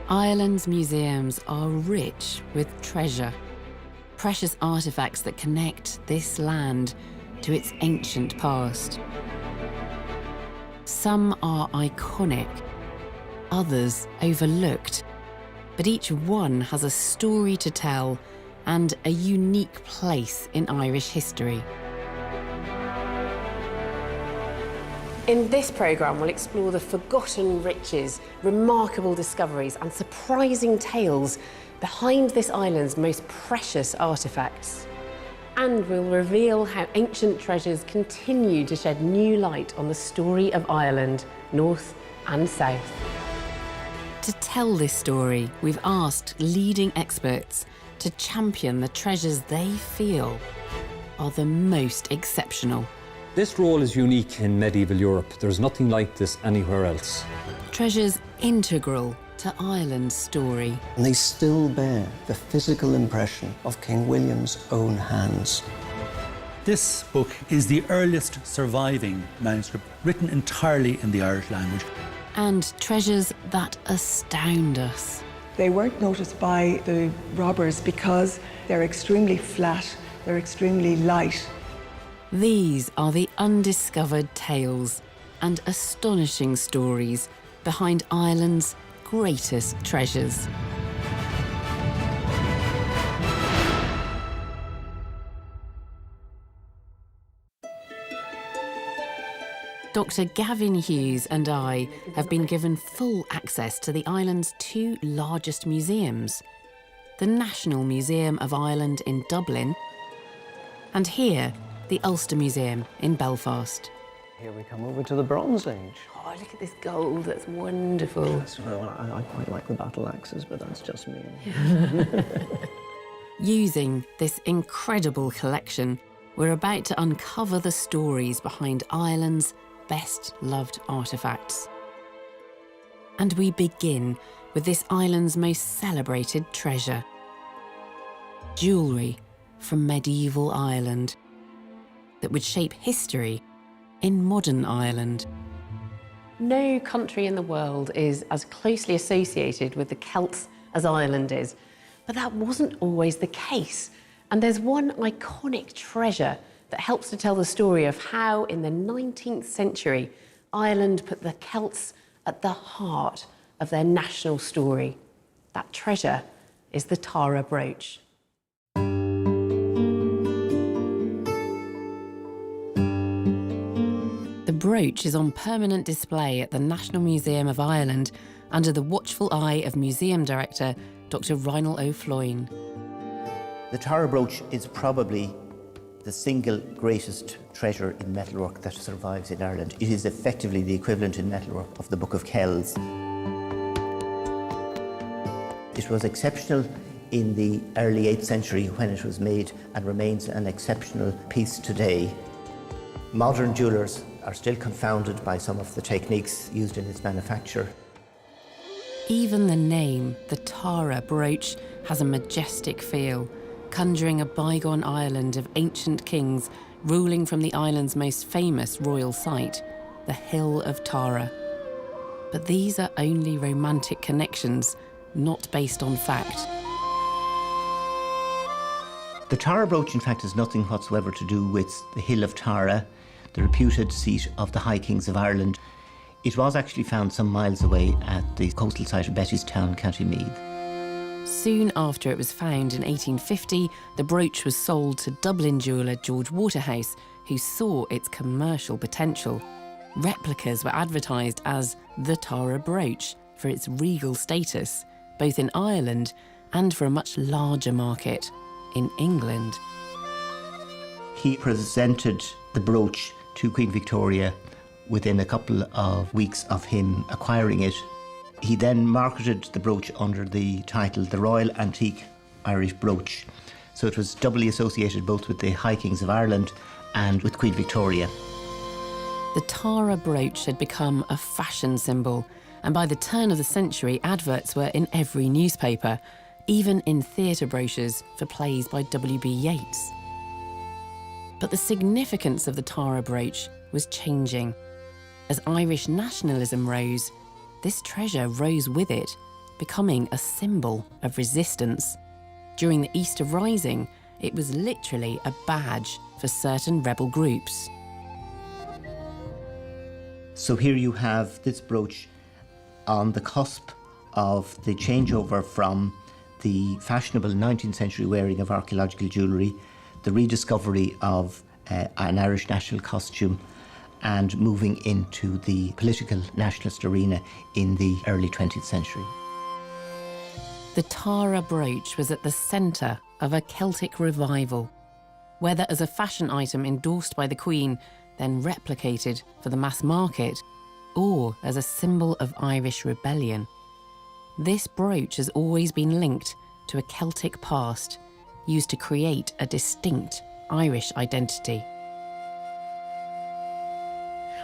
Ireland's museums are rich with treasure, precious artefacts that connect this land to its ancient past. Some are iconic, others overlooked, but each one has a story to tell and a unique place in Irish history. In this programme, we'll explore the forgotten riches, remarkable discoveries and surprising tales behind this island's most precious artefacts. And we'll reveal how ancient treasures continue to shed new light on the story of Ireland, north and south. To tell this story, we've asked leading experts to champion the treasures they feel are the most exceptional. This role is unique in medieval Europe. There's nothing like this anywhere else. Treasures integral to Ireland's story. And they still bear the physical impression of King William's own hands. This book is the earliest surviving manuscript written entirely in the Irish language. And treasures that astound us. They weren't noticed by the robbers because they're extremely flat, they're extremely light. These are the undiscovered tales and astonishing stories behind Ireland's greatest treasures. Dr. Gavin Hughes and I have been given full access to the island's two largest museums, the National Museum of Ireland in Dublin, and here, the Ulster Museum in Belfast. Here we come over to the Bronze Age. Oh, look at this gold, that's wonderful. Well, I quite like the battle axes, but that's just me. Using this incredible collection, we're about to uncover the stories behind Ireland's best-loved artefacts. And we begin with this island's most celebrated treasure. Jewellery from medieval Ireland that would shape history in modern Ireland. No country in the world is as closely associated with the Celts as Ireland is, but that wasn't always the case. And there's one iconic treasure that helps to tell the story of how, in the 19th century, Ireland put the Celts at the heart of their national story. That treasure is the Tara Brooch. The brooch is on permanent display at the National Museum of Ireland under the watchful eye of Museum Director Dr. Reinald O'Floyne. The Tara Brooch is probably the single greatest treasure in metalwork that survives in Ireland. It is effectively the equivalent in metalwork of the Book of Kells. It was exceptional in the early 8th century when it was made and remains an exceptional piece today. Modern jewellers are still confounded by some of the techniques used in its manufacture. Even the name, the Tara Brooch, has a majestic feel, conjuring a bygone Ireland of ancient kings ruling from the island's most famous royal site, the Hill of Tara. But these are only romantic connections, not based on fact. The Tara Brooch, in fact, has nothing whatsoever to do with the Hill of Tara, the reputed seat of the High Kings of Ireland. It was actually found some miles away at the coastal site of Bettystown, County Meath. Soon after it was found in 1850, the brooch was sold to Dublin jeweller George Waterhouse, who saw its commercial potential. Replicas were advertised as the Tara Brooch for its regal status, both in Ireland and for a much larger market in England. He presented the brooch to Queen Victoria within a couple of weeks of him acquiring it. He then marketed the brooch under the title the Royal Antique Irish Brooch. So it was doubly associated both with the High Kings of Ireland and with Queen Victoria. The Tara Brooch had become a fashion symbol, and by the turn of the century, adverts were in every newspaper, even in theatre brochures for plays by W.B. Yeats. But the significance of the Tara Brooch was changing. As Irish nationalism rose, this treasure rose with it, becoming a symbol of resistance. During the Easter Rising, it was literally a badge for certain rebel groups. So here you have this brooch on the cusp of the changeover from the fashionable 19th century wearing of archaeological jewellery, the rediscovery of an Irish national costume, and moving into the political nationalist arena in the early 20th century. The Tara brooch was at the centre of a Celtic revival, whether as a fashion item endorsed by the Queen, then replicated for the mass market, or as a symbol of Irish rebellion. This brooch has always been linked to a Celtic past, used to create a distinct Irish identity.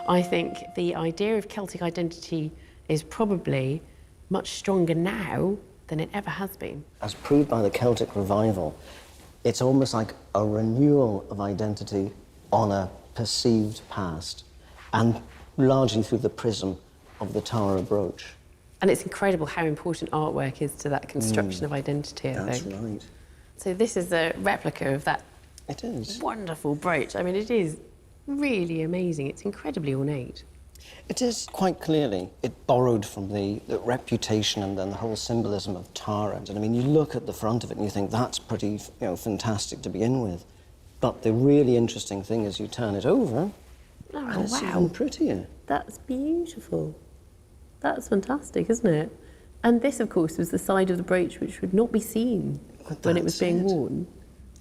I think the idea of Celtic identity is probably much stronger now than it ever has been. As proved by the Celtic revival, it's almost like a renewal of identity on a perceived past, and largely through the prism of the Tara brooch. And it's incredible how important artwork is to that construction of identity, I That's think. right. So this is a replica of that It is. wonderful brooch. I mean, it is really amazing. It's incredibly ornate. It is quite clearly. It borrowed from the reputation and then the whole symbolism of Tara. And I mean, you look at the front of it and you think that's pretty, fantastic to begin with. But the really interesting thing is you turn it over, and it's even prettier. That's beautiful. That's fantastic, isn't it? And this, of course, was the side of the brooch which would not be seen when it was being worn.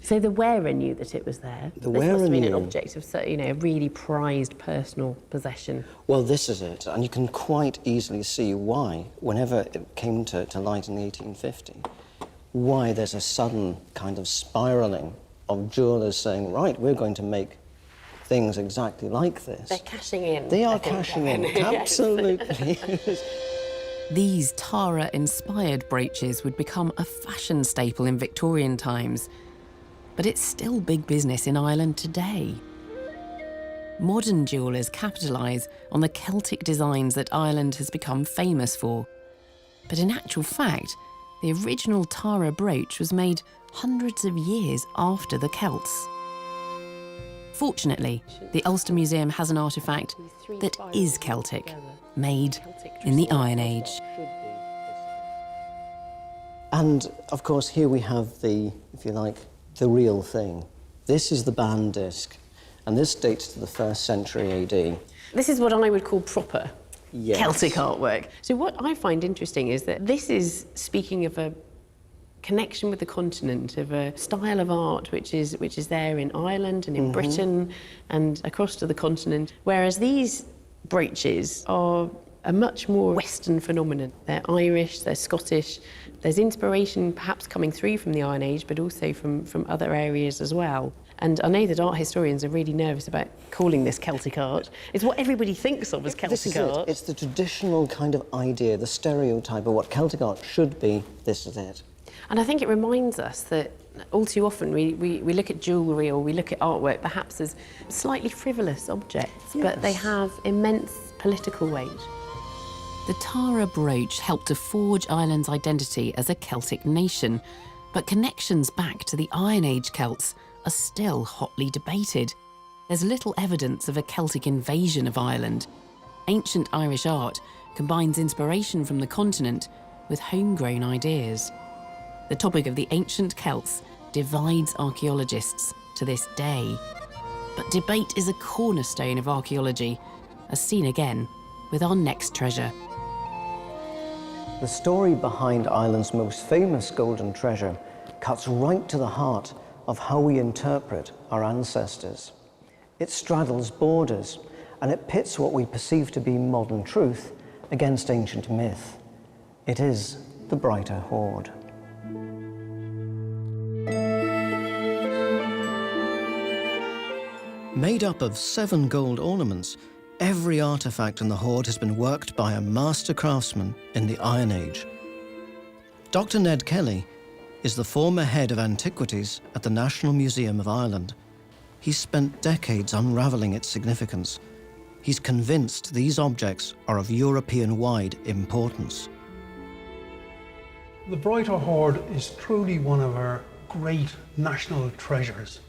So the wearer knew that it was there. The this wearer must have been knew. an object of, a really prized personal possession. Well, this is it, and you can quite easily see why, whenever it came to light in 1850, why there's a sudden kind of spiralling of jewellers saying, right, we're going to make things exactly like this. They're cashing in. They are I think, cashing in, Kevin. absolutely. These Tara-inspired brooches would become a fashion staple in Victorian times, but it's still big business in Ireland today. Modern jewellers capitalise on the Celtic designs that Ireland has become famous for. But in actual fact, the original Tara brooch was made hundreds of years after the Celts. Fortunately, the Ulster Museum has an artefact that is Celtic, made in the Iron Age. And, of course, here we have the, if you like, the real thing. This is the band disc, and this dates to the 1st century AD. This is what I would call proper Celtic artwork. So what I find interesting is that this is speaking of a connection with the continent, of a style of art which is there in Ireland and in Britain and across to the continent, whereas these brooches are a much more Western phenomenon. They're Irish, they're Scottish. There's inspiration perhaps coming through from the Iron Age, but also from other areas as well. And I know that art historians are really nervous about calling this Celtic art. It's what everybody thinks of as Celtic art. It's the traditional kind of idea, the stereotype of what Celtic art should be. This is it. And I think it reminds us that all too often we look at jewellery or we look at artwork perhaps as slightly frivolous objects, but they have immense political weight. The Tara brooch helped to forge Ireland's identity as a Celtic nation, but connections back to the Iron Age Celts are still hotly debated. There's little evidence of a Celtic invasion of Ireland. Ancient Irish art combines inspiration from the continent with homegrown ideas. The topic of the ancient Celts divides archaeologists to this day. But debate is a cornerstone of archaeology, as seen again with our next treasure. The story behind Ireland's most famous golden treasure cuts right to the heart of how we interpret our ancestors. It straddles borders, and it pits what we perceive to be modern truth against ancient myth. It is the Broighter Hoard. Made up of 7 gold ornaments, every artefact in the hoard has been worked by a master craftsman in the Iron Age. Dr. Ned Kelly is the former head of antiquities at the National Museum of Ireland. He's spent decades unravelling its significance. He's convinced these objects are of European-wide importance. The Broighter Hoard is truly one of our great national treasures.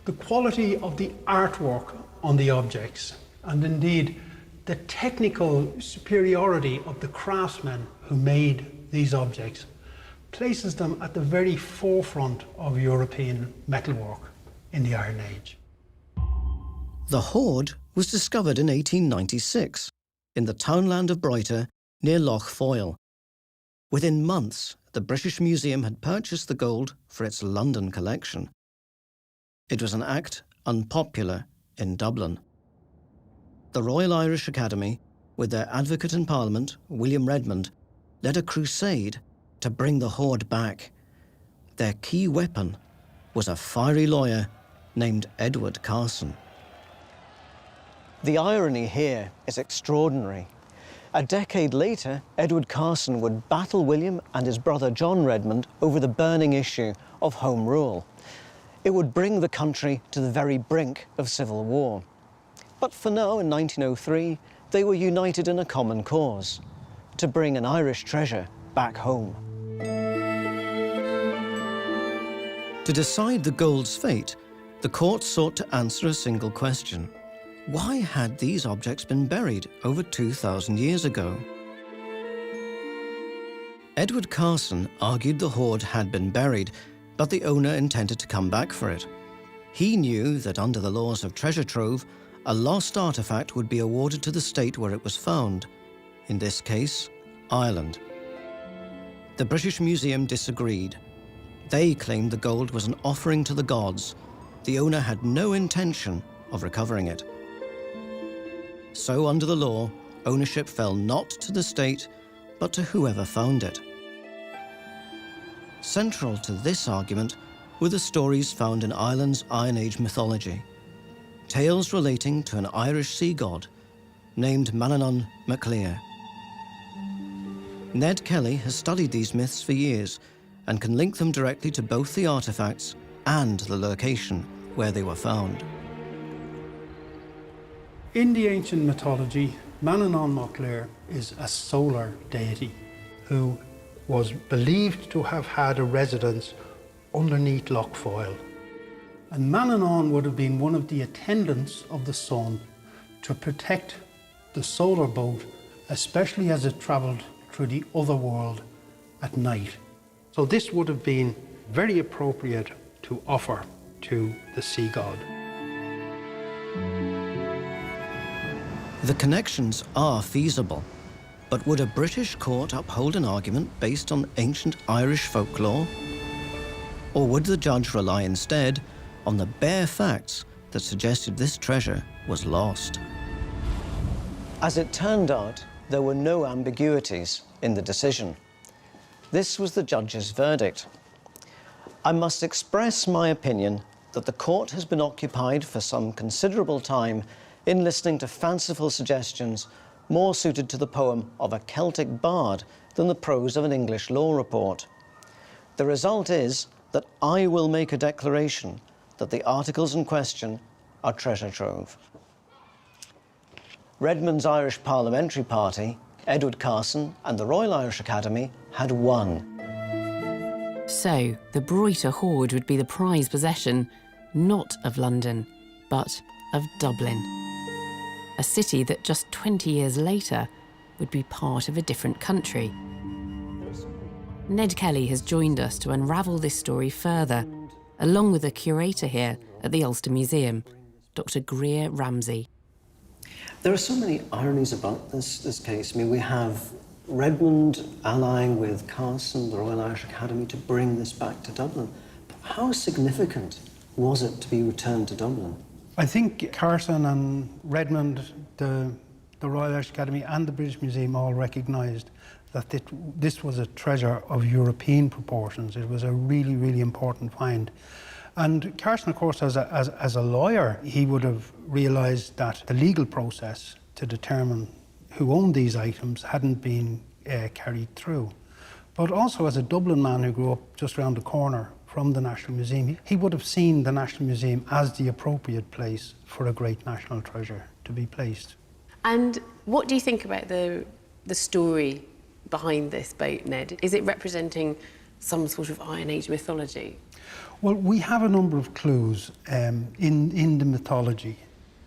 The quality of the artwork on the objects, and indeed the technical superiority of the craftsmen who made these objects, places them at the very forefront of European metalwork in the Iron Age. The hoard was discovered in 1896 in the townland of Broighter near Loch Foyle. Within months, the British Museum had purchased the gold for its London collection. It was an act unpopular in Dublin. The Royal Irish Academy, with their advocate in Parliament, William Redmond, led a crusade to bring the hoard back. Their key weapon was a fiery lawyer named Edward Carson. The irony here is extraordinary. A decade later, Edward Carson would battle William and his brother John Redmond over the burning issue of Home Rule. It would bring the country to the very brink of civil war. But for now, in 1903, they were united in a common cause: to bring an Irish treasure back home. To decide the gold's fate, the court sought to answer a single question. Why had these objects been buried over 2,000 years ago? Edward Carson argued the hoard had been buried, but the owner intended to come back for it. He knew that under the laws of treasure trove, a lost artefact would be awarded to the state where it was found, in this case, Ireland. The British Museum disagreed. They claimed the gold was an offering to the gods. The owner had no intention of recovering it. So, under the law, ownership fell not to the state, but to whoever found it. Central to this argument were the stories found in Ireland's Iron Age mythology. Tales relating to an Irish sea god named Manannán mac Lir. Ned Kelly has studied these myths for years and can link them directly to both the artefacts and the location where they were found. In the ancient mythology, Manannán mac Lir is a solar deity who was believed to have had a residence underneath Loch Foyle. And Manannán would have been one of the attendants of the sun to protect the solar boat, especially as it travelled through the other world at night. So this would have been very appropriate to offer to the sea god. The connections are feasible, but would a British court uphold an argument based on ancient Irish folklore? Or would the judge rely instead on the bare facts that suggested this treasure was lost? As it turned out, there were no ambiguities in the decision. This was the judge's verdict. I must express my opinion that the court has been occupied for some considerable time in listening to fanciful suggestions more suited to the poem of a Celtic bard than the prose of an English law report. The result is that I will make a declaration that the articles in question are treasure trove. Redmond's Irish Parliamentary Party, Edward Carson and the Royal Irish Academy had won. So, the Broighter Hoard would be the prize possession, not of London, but of Dublin. A city that just 20 years later would be part of a different country. Ned Kelly has joined us to unravel this story further, along with a curator here at the Ulster Museum, Dr. Greer Ramsey. There are so many ironies about this case. I mean, we have Redmond allying with Carson, the Royal Irish Academy, to bring this back to Dublin. But how significant was it to be returned to Dublin? I think Carson and Redmond, the Royal Irish Academy and the British Museum all recognised that this was a treasure of European proportions. It was a really, really important find. And Carson, of course, as a lawyer, he would have realised that the legal process to determine who owned these items hadn't been carried through. But also as a Dublin man who grew up just around the corner from the National Museum, he would have seen the National Museum as the appropriate place for a great national treasure to be placed. And what do you think about the story behind this boat, Ned? Is it representing some sort of Iron Age mythology? Well, we have a number of clues in the mythology.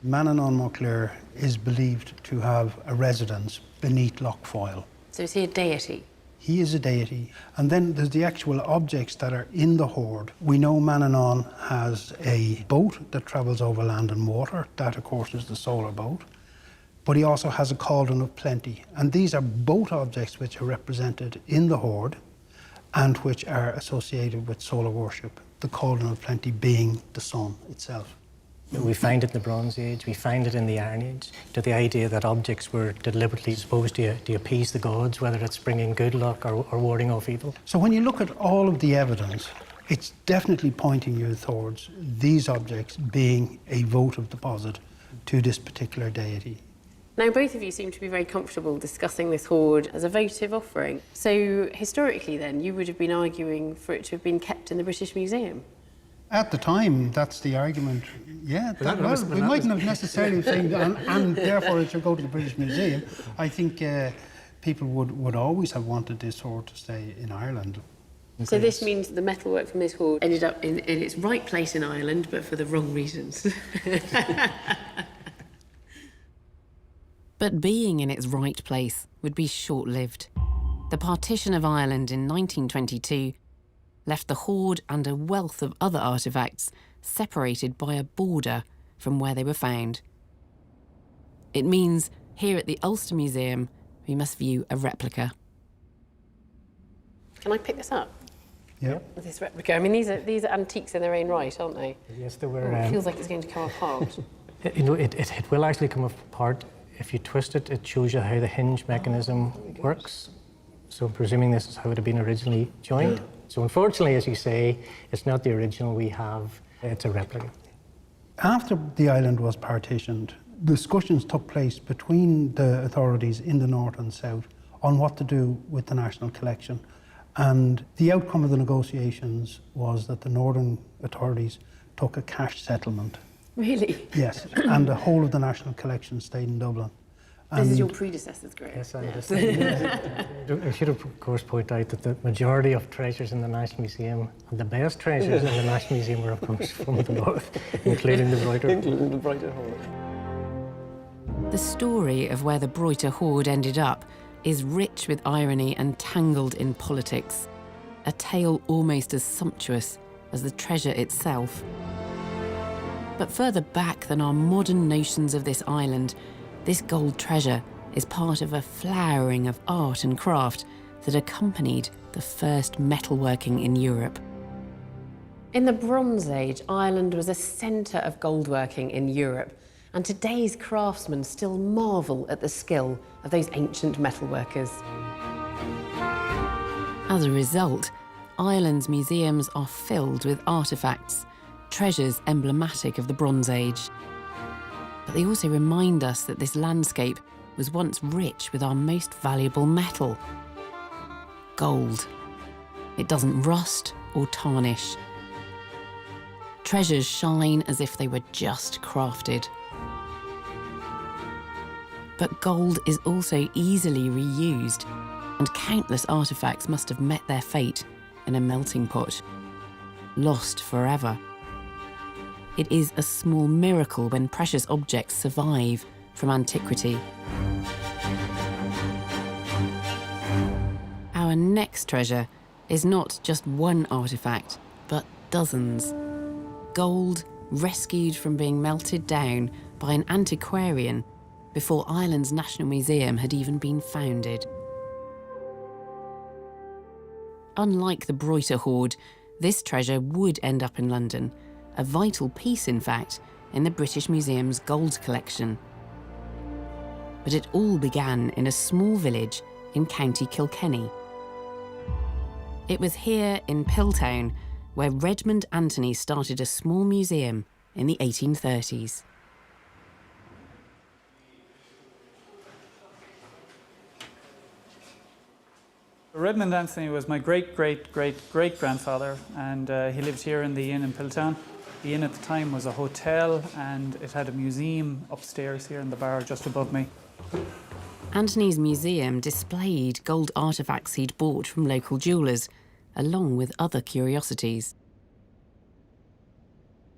Manannán Mac Lir is believed to have a residence beneath Loch Foyle. So is he a deity? He is a deity. And then there's the actual objects that are in the hoard. We know Manannán has a boat that travels over land and water. That, of course, is the solar boat. But he also has a cauldron of plenty. And these are both objects which are represented in the hoard and which are associated with solar worship, the cauldron of plenty being the sun itself. We find it in the Bronze Age, we find it in the Iron Age. To the idea that objects were deliberately supposed to appease the gods, whether it's bringing good luck or warding off evil. So when you look at all of the evidence, it's definitely pointing you towards these objects being a votive deposit to this particular deity. Now, both of you seem to be very comfortable discussing this hoard as a votive offering. So, historically then, you would have been arguing for it to have been kept in the British Museum? At the time, that's the argument. Yeah, we mightn't have necessarily said, and therefore it should go to the British Museum. I think people would always have wanted this hoard to stay in Ireland. So this means the metalwork from this hoard ended up in its right place in Ireland, but for the wrong reasons. But being in its right place would be short-lived. The partition of Ireland in 1922 left the hoard and a wealth of other artefacts separated by a border from where they were found. It means here at the Ulster Museum, we must view a replica. Can I pick this up? Yeah. This replica. I mean, these are antiques in their own right, aren't they? Yes, they were. It feels like it's going to come apart. It will actually come apart. If you twist it, it shows you how the hinge mechanism works. So presuming this is how it had been originally joined. So unfortunately, as you say, it's not the original we have, it's a replica. After the island was partitioned, discussions took place between the authorities in the north and south on what to do with the national collection. And the outcome of the negotiations was that the northern authorities took a cash settlement. Really? Yes, and the whole of the national collection stayed in Dublin. This is your predecessor's grave. Yes, I understand. I should, of course, point out that the majority of treasures in the National Museum, and the best treasures in the National Museum, are comes from the north, including the Broighter Hoard. The story of where the Broighter Hoard ended up is rich with irony and tangled in politics. A tale almost as sumptuous as the treasure itself. But further back than our modern notions of this island, this gold treasure is part of a flowering of art and craft that accompanied the first metalworking in Europe. In the Bronze Age, Ireland was a centre of goldworking in Europe, and today's craftsmen still marvel at the skill of those ancient metalworkers. As a result, Ireland's museums are filled with artefacts, treasures emblematic of the Bronze Age. But they also remind us that this landscape was once rich with our most valuable metal, gold. It doesn't rust or tarnish. Treasures shine as if they were just crafted. But gold is also easily reused, and countless artefacts must have met their fate in a melting pot, lost forever. It is a small miracle when precious objects survive from antiquity. Our next treasure is not just one artefact, but dozens. Gold rescued from being melted down by an antiquarian before Ireland's National Museum had even been founded. Unlike the Broighter Hoard, this treasure would end up in London, a vital piece, in fact, in the British Museum's gold collection. But it all began in a small village in County Kilkenny. It was here in Piltown where Redmond Anthony started a small museum in the 1830s. Redmond Anthony was my great-great-great-great-grandfather, and he lived here in the inn in Piltown. The inn at the time was a hotel, and it had a museum upstairs here in the bar just above me. Anthony's museum displayed gold artefacts he'd bought from local jewellers, along with other curiosities.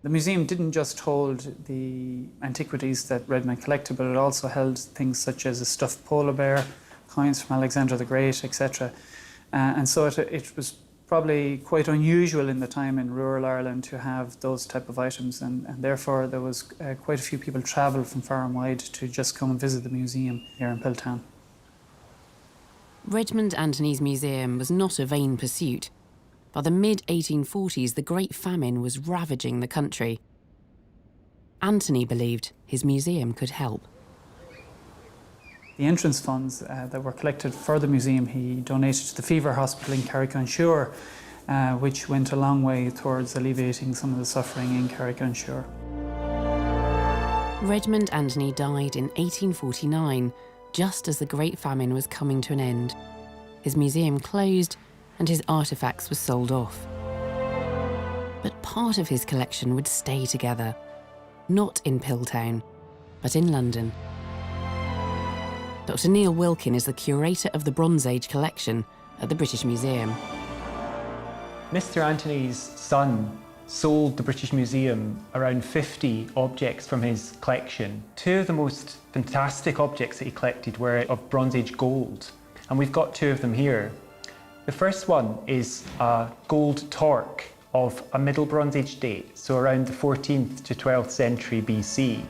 The museum didn't just hold the antiquities that Redmond collected, but it also held things such as a stuffed polar bear, coins from Alexander the Great, etc. And so it was probably quite unusual in the time in rural Ireland to have those type of items, and therefore there was quite a few people travelled from far and wide to just come and visit the museum here in Piltown. Redmond Anthony's museum was not a vain pursuit. By the mid-1840s, the Great Famine was ravaging the country. Anthony believed his museum could help. The entrance funds that were collected for the museum he donated to the Fever Hospital in Carrick-on-Suir, which went a long way towards alleviating some of the suffering in Carrick-on-Suir. Redmond Anthony died in 1849, just as the Great Famine was coming to an end. His museum closed and his artefacts were sold off. But part of his collection would stay together, not in Piltown, but in London. Dr. Neil Wilkin is the curator of the Bronze Age collection at the British Museum. Mr. Anthony's son sold the British Museum around 50 objects from his collection. Two of the most fantastic objects that he collected were of Bronze Age gold, and we've got two of them here. The first one is a gold torque of a Middle Bronze Age date, so around the 14th to 12th century BC.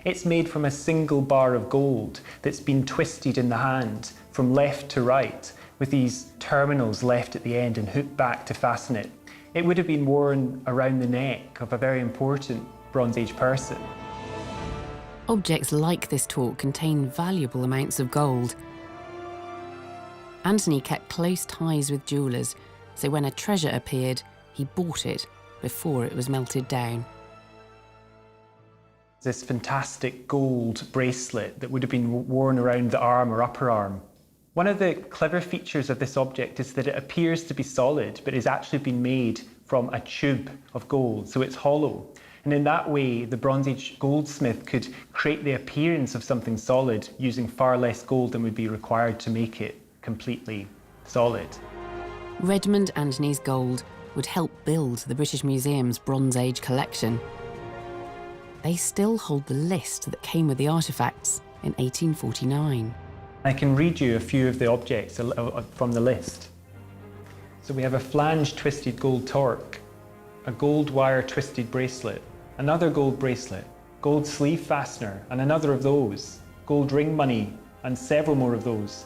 It's made from a single bar of gold that's been twisted in the hand from left to right, with these terminals left at the end and hooked back to fasten it. It would have been worn around the neck of a very important Bronze Age person. Objects like this torque contain valuable amounts of gold. Anthony kept close ties with jewellers, so when a treasure appeared, he bought it before it was melted down. This fantastic gold bracelet that would have been worn around the arm or upper arm. One of the clever features of this object is that it appears to be solid, but it's actually been made from a tube of gold, so it's hollow. And in that way, the Bronze Age goldsmith could create the appearance of something solid using far less gold than would be required to make it completely solid. Redmond Anthony's gold would help build the British Museum's Bronze Age collection. They still hold the list that came with the artefacts in 1849. I can read you a few of the objects from the list. So we have a flange twisted gold torque, a gold wire twisted bracelet, another gold bracelet, gold sleeve fastener and another of those, gold ring money and several more of those,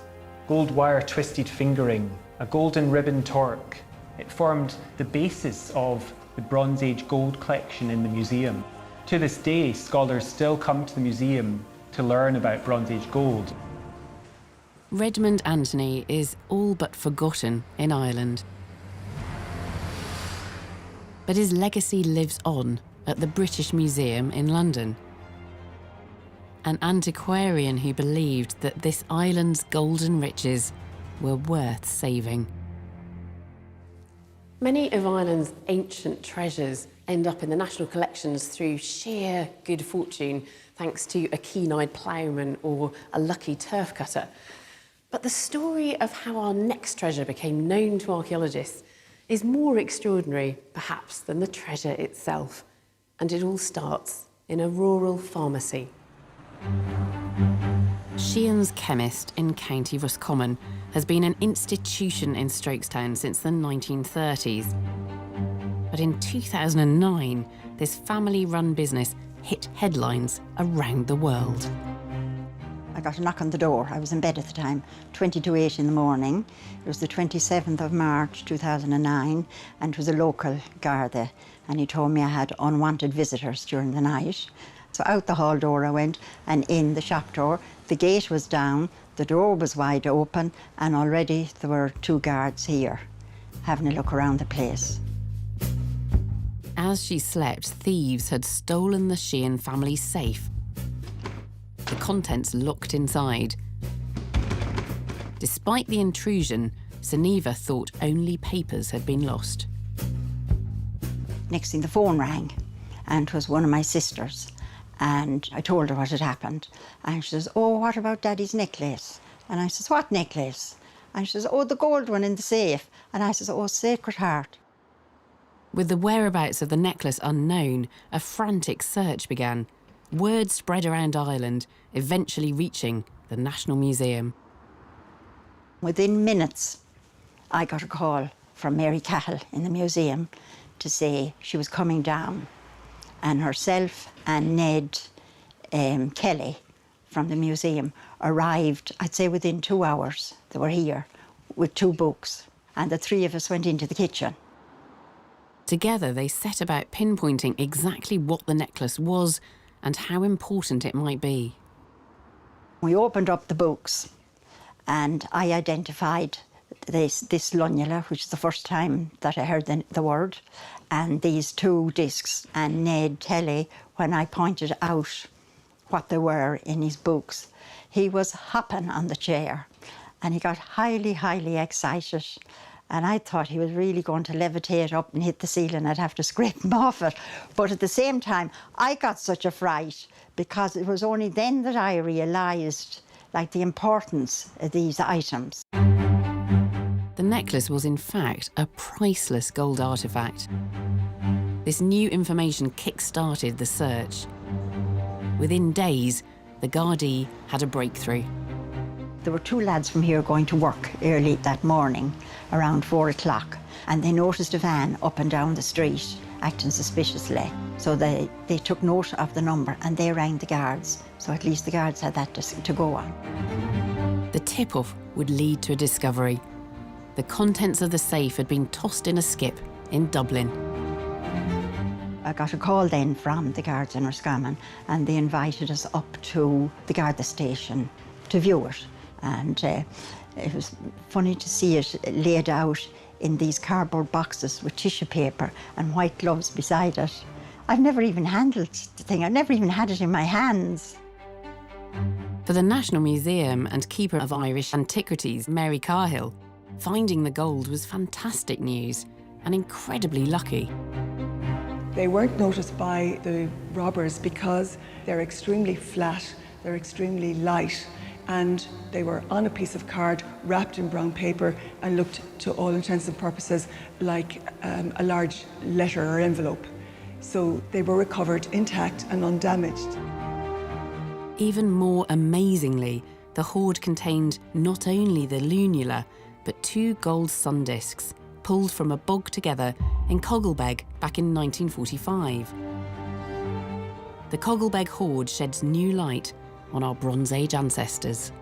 gold wire twisted fingering, a golden ribbon torque. It formed the basis of the Bronze Age gold collection in the museum. To this day, scholars still come to the museum to learn about Bronze Age gold. Redmond Anthony is all but forgotten in Ireland. But his legacy lives on at the British Museum in London. An antiquarian who believed that this island's golden riches were worth saving. Many of Ireland's ancient treasures end up in the national collections through sheer good fortune, thanks to a keen-eyed ploughman or a lucky turf cutter. But the story of how our next treasure became known to archaeologists is more extraordinary, perhaps, than the treasure itself. And it all starts in a rural pharmacy. Sheehan's Chemist in County Roscommon has been an institution in Strokestown since the 1930s. But in 2009, this family-run business hit headlines around the world. I got a knock on the door. I was in bed at the time, 20 to 8 in the morning. It was the 27th of March 2009, and it was a local Garda, and he told me I had unwanted visitors during the night. So out the hall door I went, and in the shop door. The gate was down, the door was wide open, and already there were 2 guards here, having a look around the place. As she slept, thieves had stolen the Sheehan family's safe. The contents locked inside. Despite the intrusion, Suneva thought only papers had been lost. Next thing the phone rang, and it was one of my sisters. And I told her what had happened. And she says, oh, what about Daddy's necklace? And I says, what necklace? And she says, oh, the gold one in the safe. And I says, oh, Sacred Heart. With the whereabouts of the necklace unknown, a frantic search began. Word spread around Ireland, eventually reaching the National Museum. Within minutes, I got a call from Mary Cahill in the museum to say she was coming down. And herself and Ned Kelly from the museum arrived, I'd say within 2 hours. They were here with 2 books, and the 3 of us went into the kitchen. Together, they set about pinpointing exactly what the necklace was and how important it might be. We opened up the books, and I identified this lunula, which is the first time that I heard the word, and these 2 discs. And Ned Kelly, when I pointed out what they were in his books, he was hopping on the chair, and he got highly, highly excited. And I thought he was really going to levitate up and hit the ceiling. I'd have to scrape him off it. But at the same time, I got such a fright, because it was only then that I realised, like, the importance of these items. The necklace was in fact a priceless gold artefact. This new information kick-started the search. Within days, the Gardaí had a breakthrough. There were 2 lads from here going to work early that morning, around 4 o'clock, and they noticed a van up and down the street acting suspiciously. So they took note of the number and they rang the guards. So at least the guards had that to go on. The tip-off would lead to a discovery. The contents of the safe had been tossed in a skip in Dublin. I got a call then from the guards in Roscommon, and they invited us up to the Garda station to view it. And it was funny to see it laid out in these cardboard boxes with tissue paper and white gloves beside it. I've never even handled the thing. I've never even had it in my hands. For the National Museum and Keeper of Irish Antiquities, Mary Cahill, finding the gold was fantastic news and incredibly lucky. They weren't noticed by the robbers because they're extremely flat, they're extremely light, and they were on a piece of card wrapped in brown paper and looked, to all intents and purposes, like a large letter or envelope. So they were recovered intact and undamaged. Even more amazingly, the hoard contained not only the lunula, but 2 gold sun discs, pulled from a bog together in Cogglebeg back in 1945. The Cogglebeg hoard sheds new light on our Bronze Age ancestors.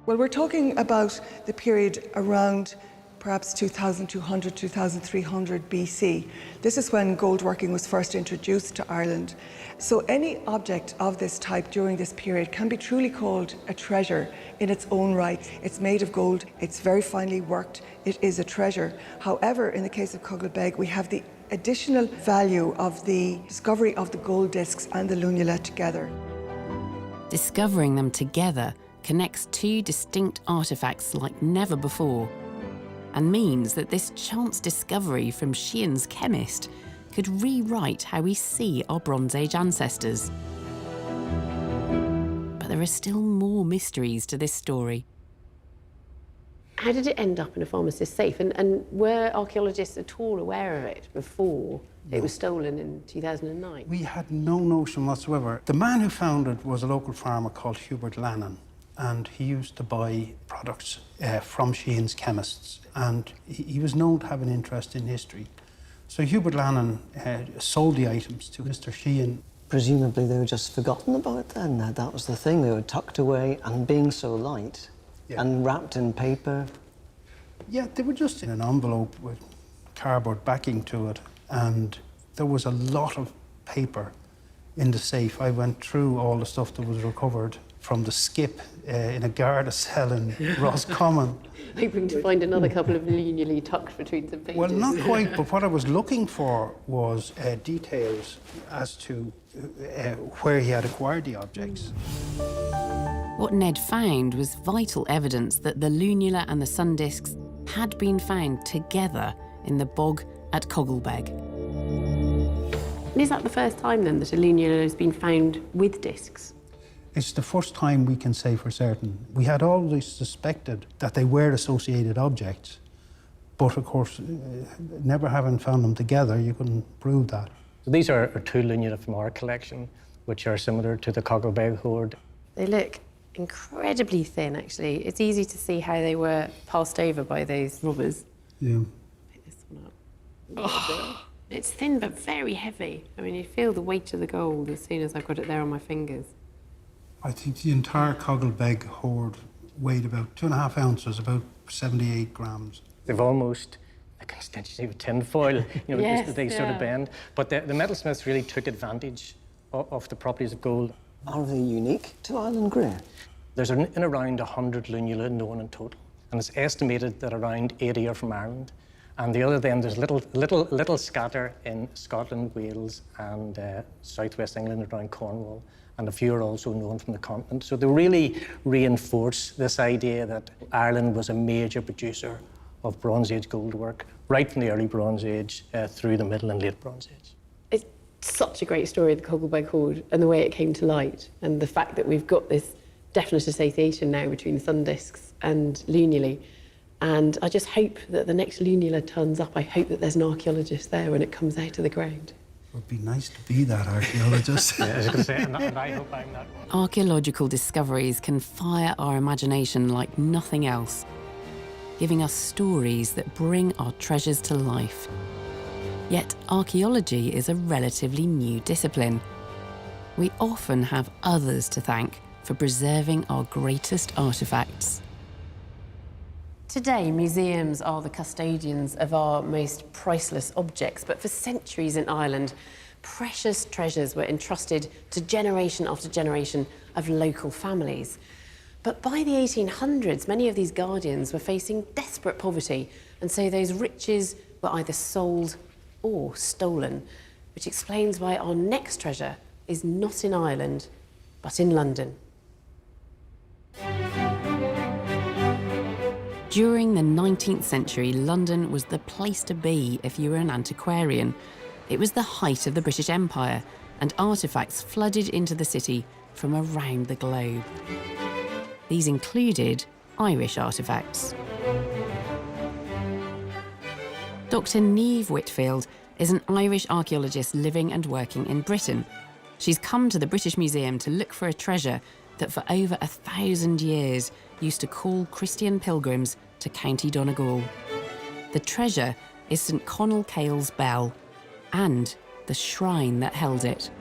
Well, we're talking about the period around perhaps 2200, 2300 BC. This is when gold working was first introduced to Ireland. So any object of this type during this period can be truly called a treasure in its own right. It's made of gold, it's very finely worked, it is a treasure. However, in the case of Cogglebeg, we have the additional value of the discovery of the gold discs and the lunula together. Discovering them together connects 2 distinct artefacts like never before, and means that this chance discovery from Sheehan's chemist could rewrite how we see our Bronze Age ancestors. But there are still more mysteries to this story. How did it end up in a pharmacist's safe? And were archaeologists at all aware of it before it was stolen in 2009? We had no notion whatsoever. The man who found it was a local farmer called Hubert Lannan, and he used to buy products from Sheehan's chemists, and he was known to have an interest in history. So Hubert Lannan sold the items to Mr. Sheehan. Presumably they were just forgotten about then. That was the thing, they were tucked away, and being so light and wrapped in paper. Yeah, they were just in an envelope with cardboard backing to it, and there was a lot of paper in the safe. I went through all the stuff that was recovered from the skip in a Garda cell in Roscommon. Hoping to find another couple of lunulae tucked between some pages. Well, not quite, but what I was looking for was details as to where he had acquired the objects. What Ned found was vital evidence that the lunula and the sun discs had been found together in the bog at Cogglebeg. And is that the first time then that a lunula has been found with discs? It's the first time we can say for certain. We had always suspected that they were associated objects, but of course, never having found them together, you couldn't prove that. So these are two lunula from our collection, which are similar to the Coglebeg hoard. They look incredibly thin, actually. It's easy to see how they were passed over by those robbers. Yeah. Pick this one up. Oh. It's thin but very heavy. I mean, you feel the weight of the gold as soon as I've got it there on my fingers. I think the entire Coglebeg hoard weighed about 2.5 ounces, about 78 grams. They've almost a consistency of tin foil, you know, Yes, they sort of bend. But the metalsmiths really took advantage of the properties of gold. Are they unique to Ireland Grey? There's in around 100 lunula known in total, and it's estimated that around 80 are from Ireland. And the other then, there's little scatter in Scotland, Wales, and southwest England around Cornwall, and a few are also known from the continent. So they really reinforce this idea that Ireland was a major producer of Bronze Age gold work, right from the early Bronze Age through the Middle and Late Bronze Age. It's such a great story, the Coglebeg hoard, and the way it came to light, and the fact that we've got this definite association now between the sun discs and lunulae. And I just hope that the next lunula turns up. I hope that there's an archaeologist there when it comes out of the ground. It would be nice to be that archaeologist. Yeah, I was going to say, and I hope I'm that one. Archaeological discoveries can fire our imagination like nothing else, giving us stories that bring our treasures to life. Yet archaeology is a relatively new discipline. We often have others to thank for preserving our greatest artefacts. Today, museums are the custodians of our most priceless objects, but for centuries in Ireland, precious treasures were entrusted to generation after generation of local families. But by the 1800s, many of these guardians were facing desperate poverty, and so those riches were either sold or stolen, which explains why our next treasure is not in Ireland, but in London. During the 19th century, London was the place to be if you were an antiquarian. It was the height of the British Empire, and artefacts flooded into the city from around the globe. These included Irish artefacts. Dr. Niamh Whitfield is an Irish archaeologist living and working in Britain. She's come to the British Museum to look for a treasure that for over 1,000 years used to call Christian pilgrims to County Donegal. The treasure is St Conall Cale's bell and the shrine that held it.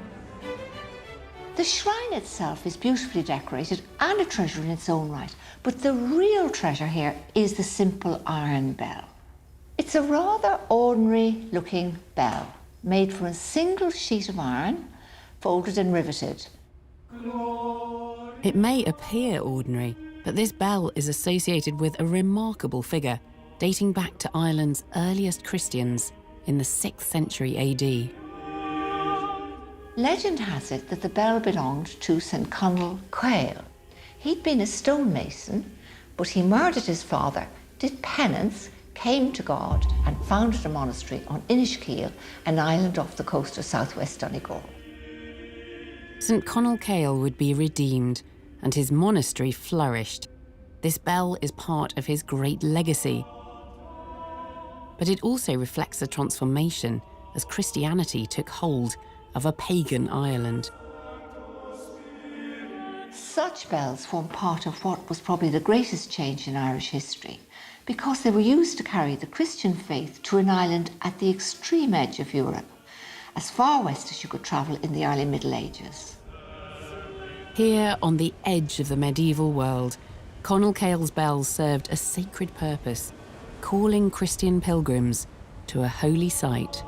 The shrine itself is beautifully decorated and a treasure in its own right, but the real treasure here is the simple iron bell. It's a rather ordinary looking bell made from a single sheet of iron, folded and riveted. It may appear ordinary, but this bell is associated with a remarkable figure dating back to Ireland's earliest Christians in the 6th century AD. Legend has it that the bell belonged to St Conall Cale. He'd been a stonemason, but he murdered his father, did penance, came to God and founded a monastery on Inishkeel, an island off the coast of southwest Donegal. St Conall Cale would be redeemed and his monastery flourished. This bell is part of his great legacy. But it also reflects a transformation as Christianity took hold of a pagan Ireland. Such bells form part of what was probably the greatest change in Irish history, because they were used to carry the Christian faith to an island at the extreme edge of Europe, as far west as you could travel in the early Middle Ages. Here, on the edge of the medieval world, Conall Cale's bell served a sacred purpose, calling Christian pilgrims to a holy site.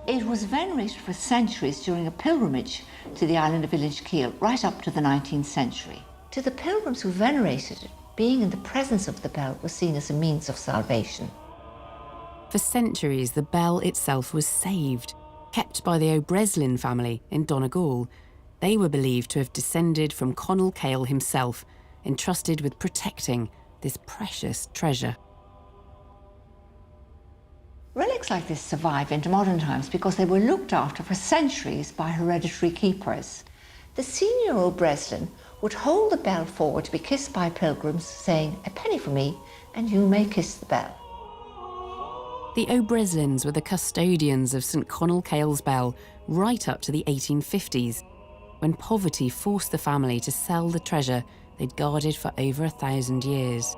It was venerated for centuries during a pilgrimage to the island of Inishkeel, right up to the 19th century. To the pilgrims who venerated it, being in the presence of the bell was seen as a means of salvation. For centuries, the bell itself was saved. Kept by the O'Breslin family in Donegal, they were believed to have descended from Conall Cale himself, entrusted with protecting this precious treasure. Relics like this survive into modern times because they were looked after for centuries by hereditary keepers. The senior O'Breslin would hold the bell forward to be kissed by pilgrims, saying, "A penny for me, and you may kiss the bell." The O'Breslins were the custodians of St Conall Cale's bell right up to the 1850s, when poverty forced the family to sell the treasure they'd guarded for over 1,000 years.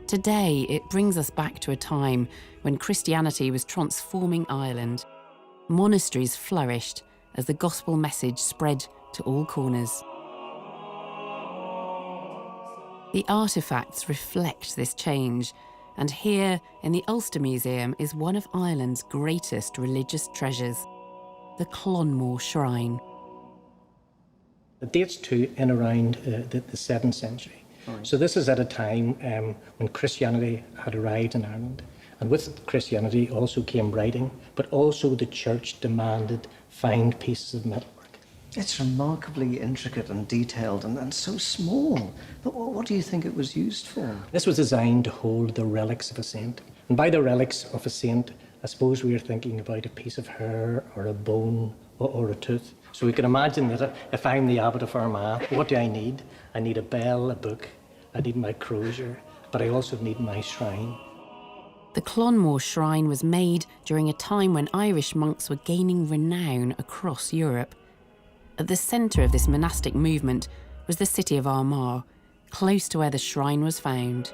Today, it brings us back to a time when Christianity was transforming Ireland. Monasteries flourished as the gospel message spread to all corners. The artefacts reflect this change, and here in the Ulster Museum is one of Ireland's greatest religious treasures, the Clonmore Shrine. It dates to in around the 7th century. Right. So this is at a time when Christianity had arrived in Ireland. And with Christianity also came writing, but also the church demanded fine pieces of metalwork. It's remarkably intricate and detailed and so small. But what do you think it was used for? This was designed to hold the relics of a saint. And by the relics of a saint, I suppose we are thinking about a piece of hair or a bone or a tooth. So we can imagine that if I'm the abbot of Armagh, what do I need? I need a bell, a book, I need my crozier, but I also need my shrine. The Clonmore Shrine was made during a time when Irish monks were gaining renown across Europe. At the centre of this monastic movement was the city of Armagh, close to where the shrine was found.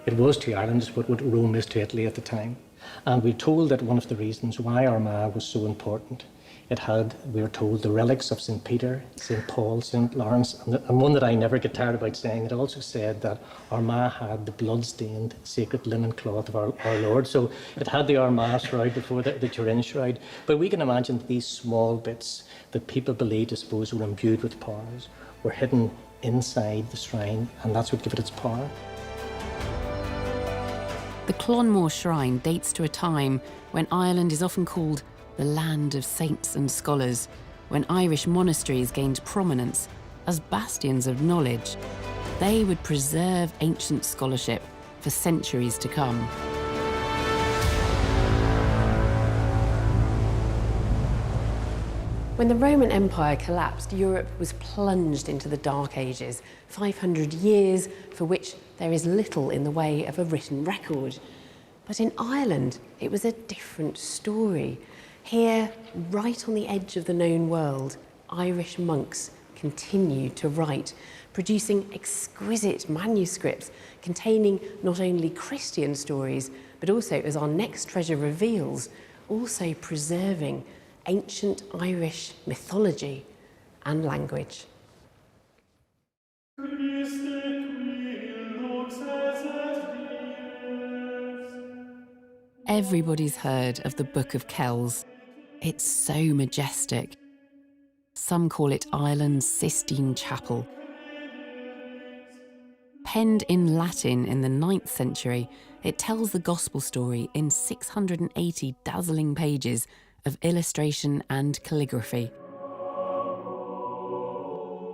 It was to Ireland what Rome is to Italy at the time. And we're told that one of the reasons why Armagh was so important, it had, we were told, the relics of St. Peter, St. Paul, St. Lawrence, and one that I never get tired about saying, it also said that Armagh had the blood-stained sacred linen cloth of our Lord. So it had the Armagh shroud before the Turin shroud. But we can imagine these small bits that people believed, I suppose, were imbued with powers, were hidden inside the shrine, and that's what gave it its power. The Clonmore Shrine dates to a time when Ireland is often called the land of saints and scholars, when Irish monasteries gained prominence as bastions of knowledge. They would preserve ancient scholarship for centuries to come. When the Roman Empire collapsed, Europe was plunged into the Dark Ages, 500 years for which there is little in the way of a written record. But in Ireland, it was a different story. Here, right on the edge of the known world, Irish monks continued to write, producing exquisite manuscripts containing not only Christian stories, but also, as our next treasure reveals, also preserving ancient Irish mythology and language. Everybody's heard of the Book of Kells. It's so majestic. Some call it Ireland's Sistine Chapel. Penned in Latin in the 9th century, it tells the gospel story in 680 dazzling pages of illustration and calligraphy.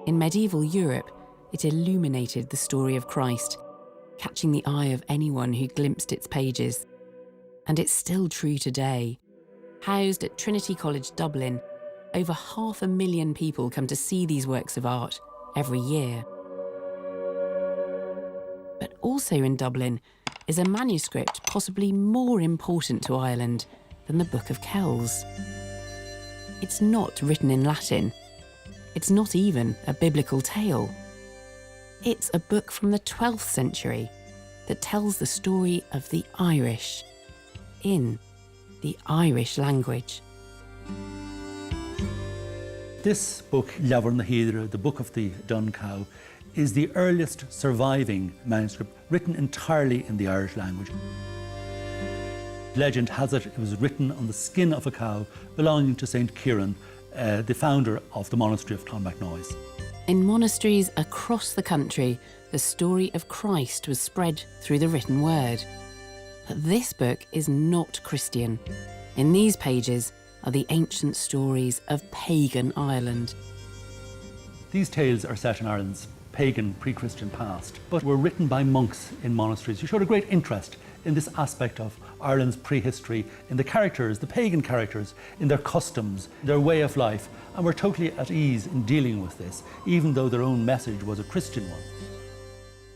In medieval Europe, it illuminated the story of Christ, catching the eye of anyone who glimpsed its pages. And it's still true today. Housed at Trinity College Dublin, over 500,000 people come to see these works of art every year. But also in Dublin is a manuscript possibly more important to Ireland than the Book of Kells. It's not written in Latin. It's not even a biblical tale. It's a book from the 12th century that tells the story of the Irish in the Irish language. This book, Leabhar na Híodra, the Book of the Dun Cow, is the earliest surviving manuscript written entirely in the Irish language. Legend has it was written on the skin of a cow belonging to St. Kieran, the founder of the monastery of Clonmacnoise. In monasteries across the country, the story of Christ was spread through the written word. But this book is not Christian. In these pages are the ancient stories of pagan Ireland. These tales are set in Ireland's pagan, pre-Christian past, but were written by monks in monasteries who showed a great interest in this aspect of Ireland's prehistory, in the characters, the pagan characters, in their customs, their way of life, and were totally at ease in dealing with this, even though their own message was a Christian one.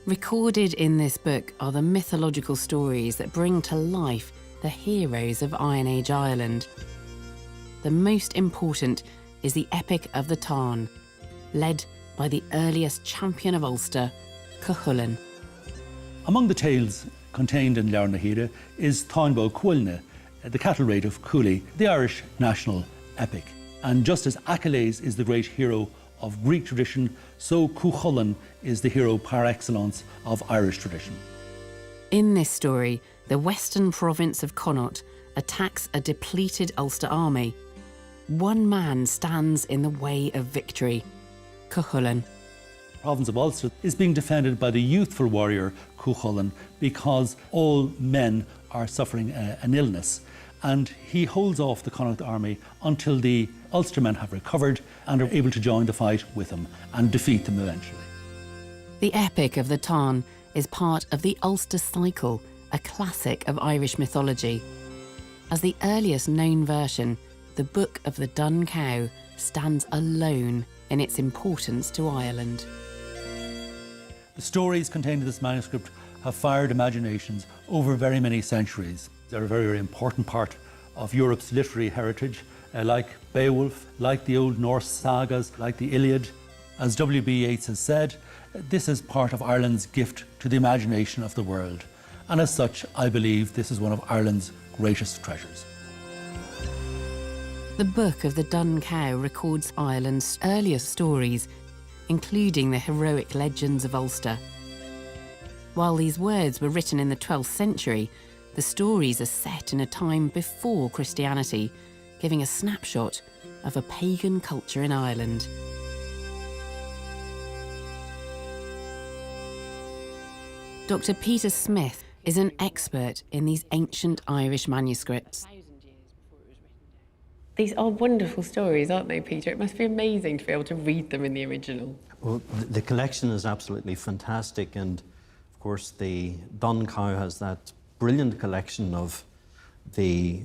Recorded in this book are the mythological stories that bring to life the heroes of Iron Age Ireland. The most important is the Epic of the Tarn, led by the earliest champion of Ulster, Cuchulainn. Among the tales contained in Leabhar na Híre is Táinbó Cuailnge, the cattle raid of Cooley, the Irish national epic. And just as Achilles is the great hero of Greek tradition, so Cuchulainn is the hero par excellence of Irish tradition. In this story, the western province of Connaught attacks a depleted Ulster army. One man stands in the way of victory, Cuchulainn. The province of Ulster is being defended by the youthful warrior Cuchulainn because all men are suffering an illness, and he holds off the Connaught army until the Ulstermen have recovered and are able to join the fight with him and defeat them eventually. The Epic of the Tarn is part of the Ulster Cycle, a classic of Irish mythology. As the earliest known version, the Book of the Dun Cow stands alone in its importance to Ireland. The stories contained in this manuscript have fired imaginations over very many centuries. They're a very, very important part of Europe's literary heritage, like Beowulf, like the Old Norse sagas, like the Iliad. As W.B. Yeats has said, this is part of Ireland's gift to the imagination of the world. And as such, I believe this is one of Ireland's greatest treasures. The Book of the Dun Cow records Ireland's earliest stories, including the heroic legends of Ulster. While these words were written in the 12th century, the stories are set in a time before Christianity, giving a snapshot of a pagan culture in Ireland. Dr. Peter Smith is an expert in these ancient Irish manuscripts. These are wonderful stories, aren't they, Peter? It must be amazing to be able to read them in the original. Well, the collection is absolutely fantastic, and of course the Dun Cow has that brilliant collection of the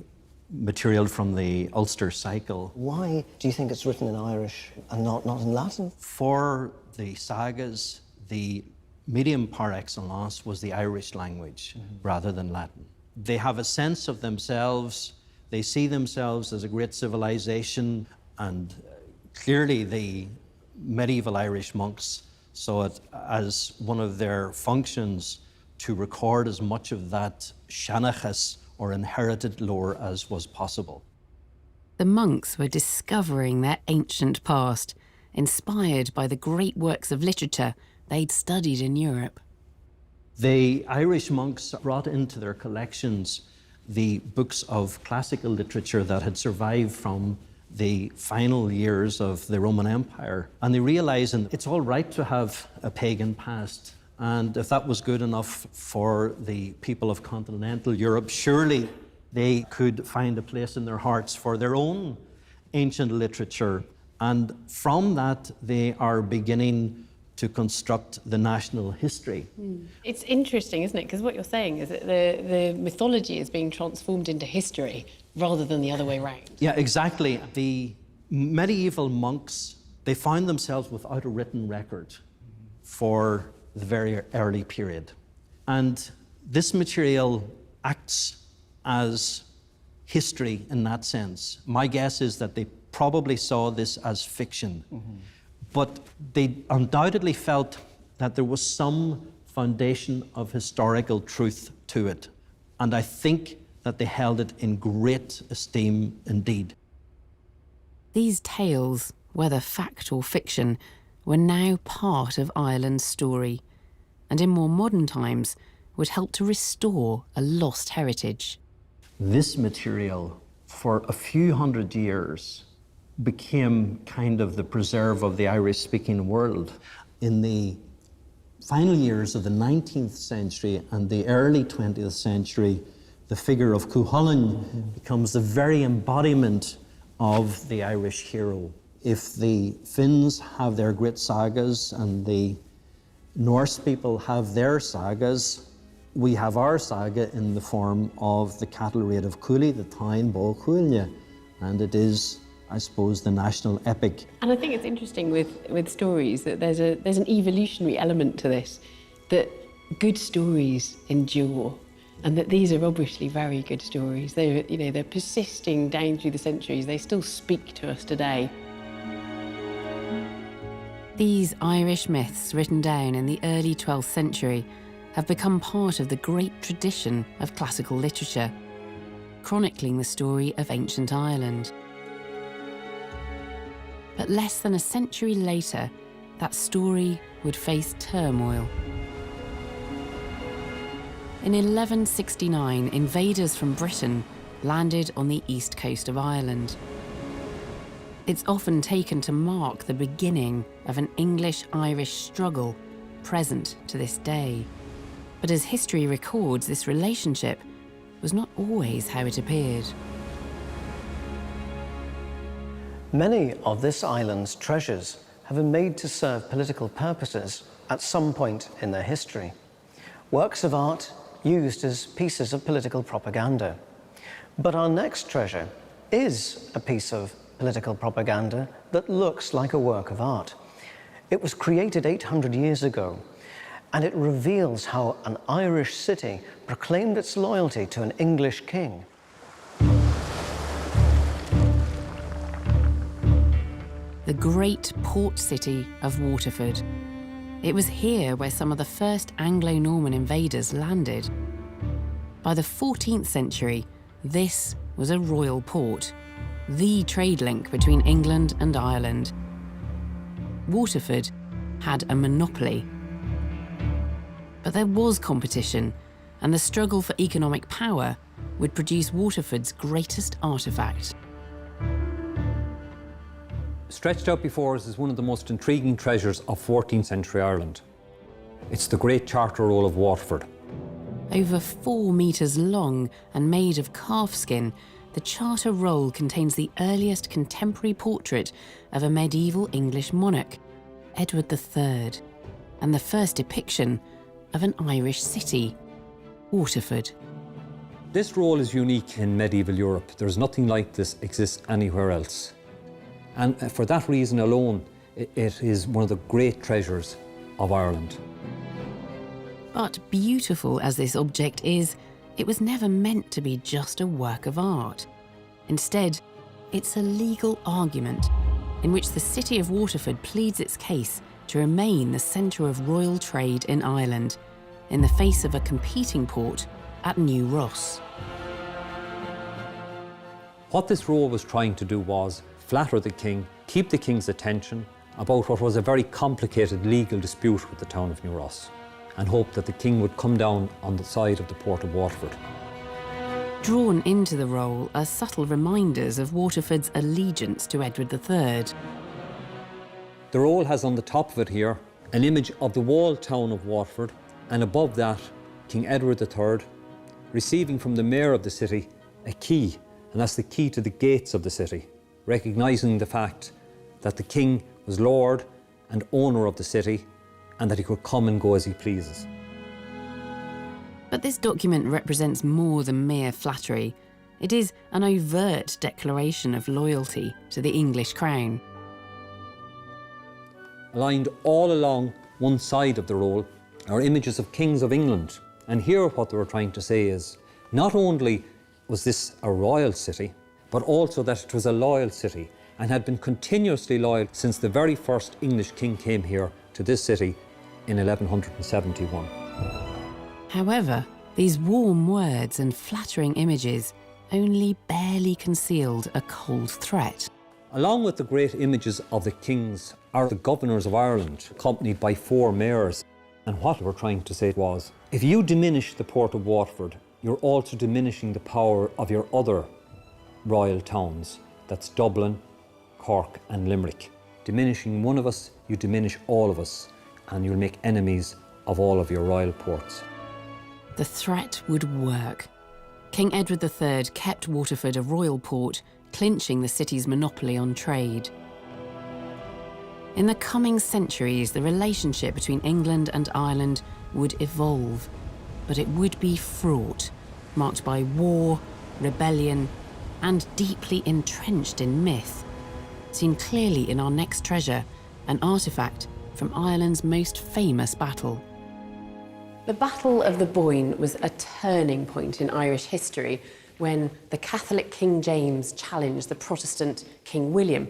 material from the Ulster Cycle. Why do you think it's written in Irish and not in Latin? For the sagas, the medium par excellence was the Irish language rather than Latin. They have a sense of themselves. They see themselves as a great civilization, and clearly the medieval Irish monks saw it as one of their functions to record as much of that seanachas, or inherited lore, as was possible. The monks were discovering their ancient past, inspired by the great works of literature they'd studied in Europe. The Irish monks brought into their collections the books of classical literature that had survived from the final years of the Roman Empire. And they realized it's all right to have a pagan past. And if that was good enough for the people of continental Europe, surely they could find a place in their hearts for their own ancient literature. And from that, they are beginning to construct the national history. It's interesting, isn't it? Because what you're saying is that the mythology is being transformed into history rather than the other way around. Yeah, exactly. The medieval monks, they found themselves without a written record for the very early period. And this material acts as history in that sense. My guess is that they probably saw this as fiction. But they undoubtedly felt that there was some foundation of historical truth to it. And I think that they held it in great esteem indeed. These tales, whether fact or fiction, were now part of Ireland's story, and in more modern times would help to restore a lost heritage. This material, for a few hundred years, became kind of the preserve of the Irish-speaking world. In the final years of the 19th century and the early 20th century, the figure of Cuchulainn becomes the very embodiment of the Irish hero. If the Finns have their great sagas and the Norse people have their sagas. We have our saga in the form of the cattle raid of Cooley, the Tyne Bó Cúailnge, and it is, I suppose, the national epic. And I think it's interesting with stories that there's an evolutionary element to this, that good stories endure, and that these are obviously very good stories. They're persisting down through the centuries. They still speak to us today. These Irish myths, written down in the early 12th century, have become part of the great tradition of classical literature, chronicling the story of ancient Ireland. But less than a century later, that story would face turmoil. In 1169, invaders from Britain landed on the east coast of Ireland. It's often taken to mark the beginning of an English-Irish struggle present to this day. But as history records, this relationship was not always how it appeared. Many of this island's treasures have been made to serve political purposes at some point in their history. Works of art used as pieces of political propaganda. But our next treasure is a piece of political propaganda that looks like a work of art. It was created 800 years ago, and it reveals how an Irish city proclaimed its loyalty to an English king. The great port city of Waterford. It was here where some of the first Anglo-Norman invaders landed. By the 14th century, this was a royal port, the trade link between England and Ireland. Waterford had a monopoly. But there was competition, and the struggle for economic power would produce Waterford's greatest artefact. Stretched out before us is one of the most intriguing treasures of 14th century Ireland. It's the Great Charter Roll of Waterford. Over 4 metres long and made of calf skin, the Charter Roll contains the earliest contemporary portrait of a medieval English monarch, Edward III, and the first depiction of an Irish city, Waterford. This roll is unique in medieval Europe. There's nothing like this exists anywhere else. And for that reason alone, it is one of the great treasures of Ireland. But beautiful as this object is, it was never meant to be just a work of art. Instead, it's a legal argument in which the city of Waterford pleads its case to remain the centre of royal trade in Ireland, in the face of a competing port at New Ross. What this roll was trying to do was flatter the king, keep the king's attention about what was a very complicated legal dispute with the town of New Ross, and hope that the king would come down on the side of the port of Waterford. Drawn into the roll are subtle reminders of Waterford's allegiance to Edward III. The roll has on the top of it here an image of the walled town of Waterford, and above that, King Edward III receiving from the mayor of the city a key, and that's the key to the gates of the city, recognising the fact that the king was lord and owner of the city and that he could come and go as he pleases. But this document represents more than mere flattery. It is an overt declaration of loyalty to the English crown. Aligned all along one side of the roll are images of kings of England. And here what they were trying to say is, not only was this a royal city, but also that it was a loyal city and had been continuously loyal since the very first English king came here to this city in 1171. However, these warm words and flattering images only barely concealed a cold threat. Along with the great images of the kings are the governors of Ireland, accompanied by 4 mayors. And what they were trying to say was, if you diminish the port of Waterford, you're also diminishing the power of your other royal towns. That's Dublin, Cork and Limerick. Diminishing one of us, you diminish all of us, and you'll make enemies of all of your royal ports. The threat would work. King Edward III kept Waterford a royal port, clinching the city's monopoly on trade. In the coming centuries, the relationship between England and Ireland would evolve, but it would be fraught, marked by war, rebellion, and deeply entrenched in myth. Seen clearly in our next treasure, an artefact from Ireland's most famous battle. The Battle of the Boyne was a turning point in Irish history when the Catholic King James challenged the Protestant King William.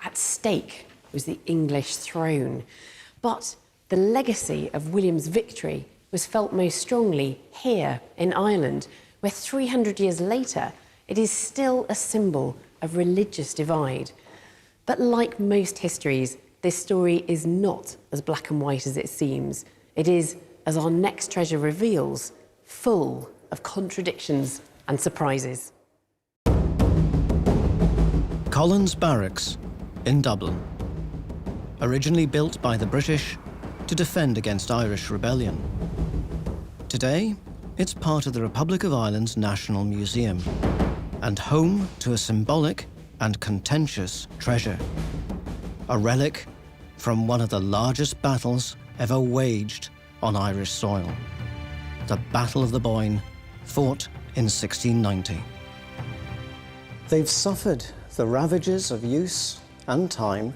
At stake was the English throne. But the legacy of William's victory was felt most strongly here in Ireland, where 300 years later, it is still a symbol of religious divide. But like most histories, this story is not as black and white as it seems. It is, as our next treasure reveals, full of contradictions and surprises. Collins Barracks in Dublin. Originally built by the British to defend against Irish rebellion. Today, it's part of the Republic of Ireland's National Museum and home to a symbolic and contentious treasure. A relic from one of the largest battles ever waged on Irish soil. The Battle of the Boyne, fought in 1690. They've suffered the ravages of use and time,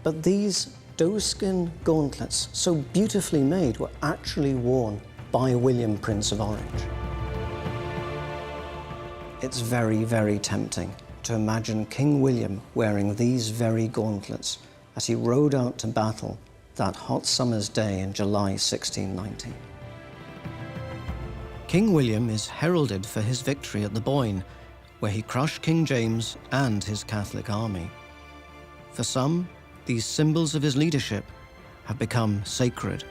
but these doeskin gauntlets, so beautifully made, were actually worn by William, Prince of Orange. It's very, very tempting to imagine King William wearing these very gauntlets as he rode out to battle that hot summer's day in July 1690. King William is heralded for his victory at the Boyne, where he crushed King James and his Catholic army. For some, these symbols of his leadership have become sacred.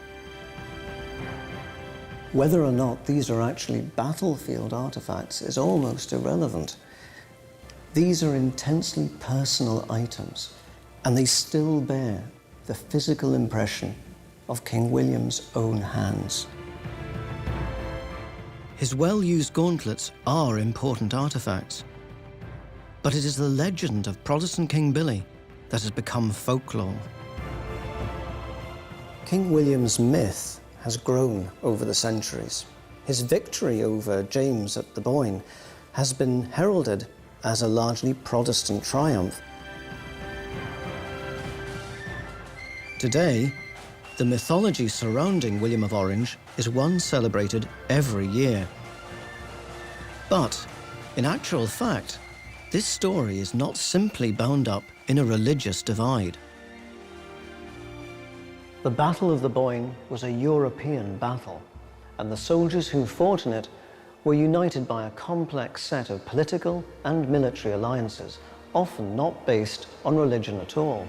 Whether or not these are actually battlefield artifacts is almost irrelevant. These are intensely personal items, and they still bear the physical impression of King William's own hands. His well-used gauntlets are important artifacts, but it is the legend of Protestant King Billy that has become folklore. King William's myth has grown over the centuries. His victory over James at the Boyne has been heralded as a largely Protestant triumph. Today, the mythology surrounding William of Orange is one celebrated every year. But, in actual fact, this story is not simply bound up in a religious divide. The Battle of the Boyne was a European battle, and the soldiers who fought in it were united by a complex set of political and military alliances, often not based on religion at all.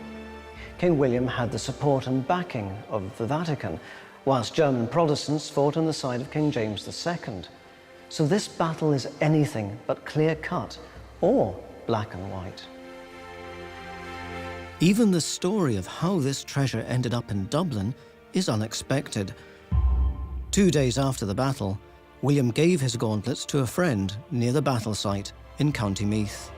King William had the support and backing of the Vatican, whilst German Protestants fought on the side of King James II. So this battle is anything but clear-cut or black and white. Even the story of how this treasure ended up in Dublin is unexpected. 2 days after the battle, William gave his gauntlets to a friend near the battle site in County Meath.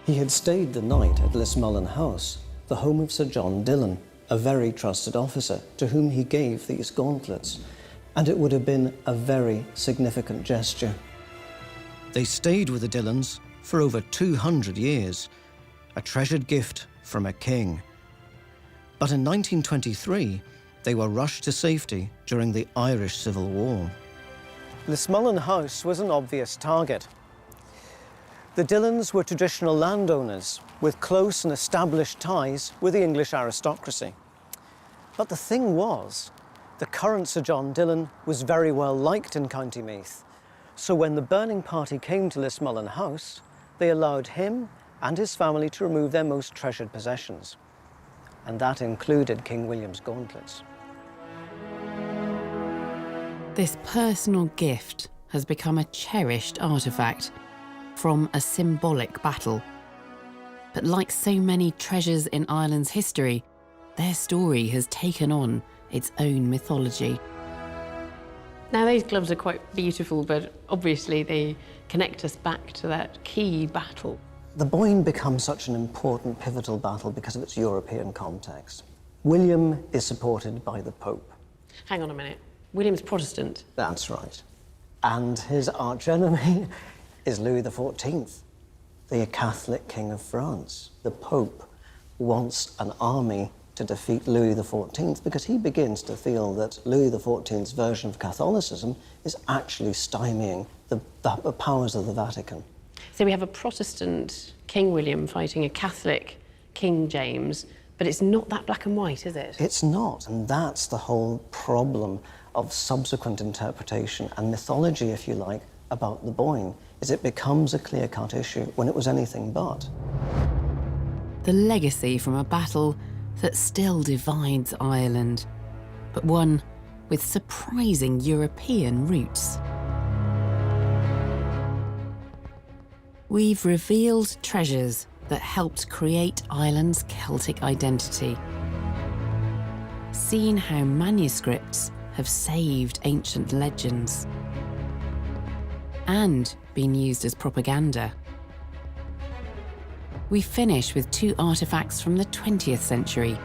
He had stayed the night at Lismullen House, the home of Sir John Dillon, a very trusted officer to whom he gave these gauntlets, and it would have been a very significant gesture. They stayed with the Dillons for over 200 years, a treasured gift from a king. But in 1923, they were rushed to safety during the Irish Civil War. Lismullen House was an obvious target. The Dillons were traditional landowners with close and established ties with the English aristocracy. But the thing was, the current Sir John Dillon was very well liked in County Meath. So when the burning party came to Lismullen House, they allowed him and his family to remove their most treasured possessions. And that included King William's gauntlets. This personal gift has become a cherished artefact from a symbolic battle. But like so many treasures in Ireland's history, their story has taken on its own mythology. Now, those gloves are quite beautiful, but obviously they connect us back to that key battle. The Boyne becomes such an important, pivotal battle because of its European context. William is supported by the Pope. Hang on a minute. William's Protestant. That's right. And his archenemy is Louis XIV, the Catholic King of France. The Pope wants an army to defeat Louis XIV because he begins to feel that Louis XIV's version of Catholicism is actually stymieing the powers of the Vatican. So we have a Protestant King William fighting a Catholic King James, but it's not that black and white, is it? It's not, and that's the whole problem of subsequent interpretation and mythology, if you like, about the Boyne, is it becomes a clear-cut issue when it was anything but. The legacy from a battle that still divides Ireland, but one with surprising European roots. We've revealed treasures that helped create Ireland's Celtic identity, seen how manuscripts have saved ancient legends and been used as propaganda. We finish with two artefacts from the 20th century,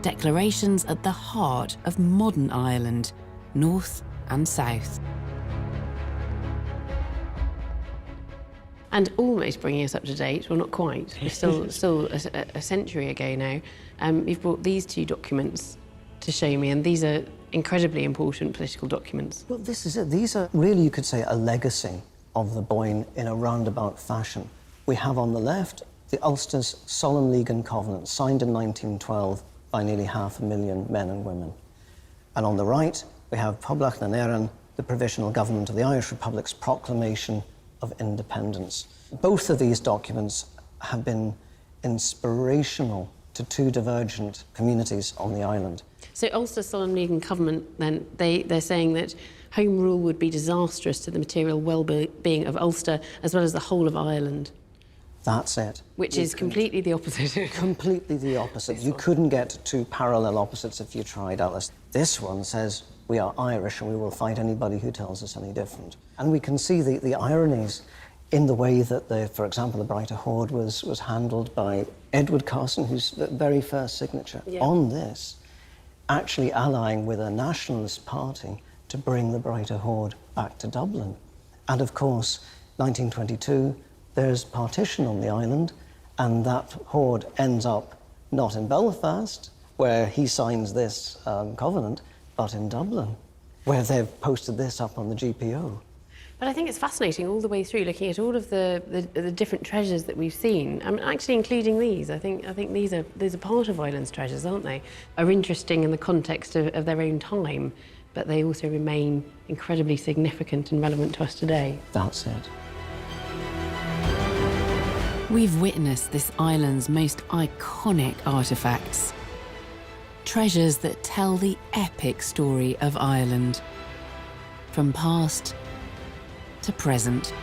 declarations at the heart of modern Ireland, north and south. And almost bringing us up to date, well, not quite, we're still a century ago now. You've brought these two documents to show me, and these are incredibly important political documents. Well, this is it. These are really, you could say, a legacy of the Boyne in a roundabout fashion. We have on the left the Ulster's Solemn League and Covenant, signed in 1912 by nearly 500,000 men and women. And on the right, we have Poblach na Éireann, the Provisional Government of the Irish Republic's proclamation of independence. Both of these documents have been inspirational to two divergent communities on the island. So Ulster Solemn League and Covenant, then, they're saying that Home Rule would be disastrous to the material well-being of Ulster as well as the whole of Ireland. That's it. Which is completely the opposite. Completely the opposite. You couldn't get two parallel opposites if you tried, Alice. This one says, we are Irish and we will fight anybody who tells us any different. And we can see the ironies in the way that, for example, the Broighter Hoard was handled by Edward Carson, whose very first signature on this, actually allying with a nationalist party to bring the Broighter Hoard back to Dublin. And of course, 1922, there's partition on the island, and that hoard ends up not in Belfast, where he signs this covenant, but in Dublin, where they've posted this up on the GPO. But I think it's fascinating all the way through, looking at all of the different treasures that we've seen. I mean, actually including these. I think these are part of Ireland's treasures, aren't they? Are interesting in the context of their own time, but they also remain incredibly significant and relevant to us today. That's it. We've witnessed this island's most iconic artefacts. Treasures that tell the epic story of Ireland, from past to present.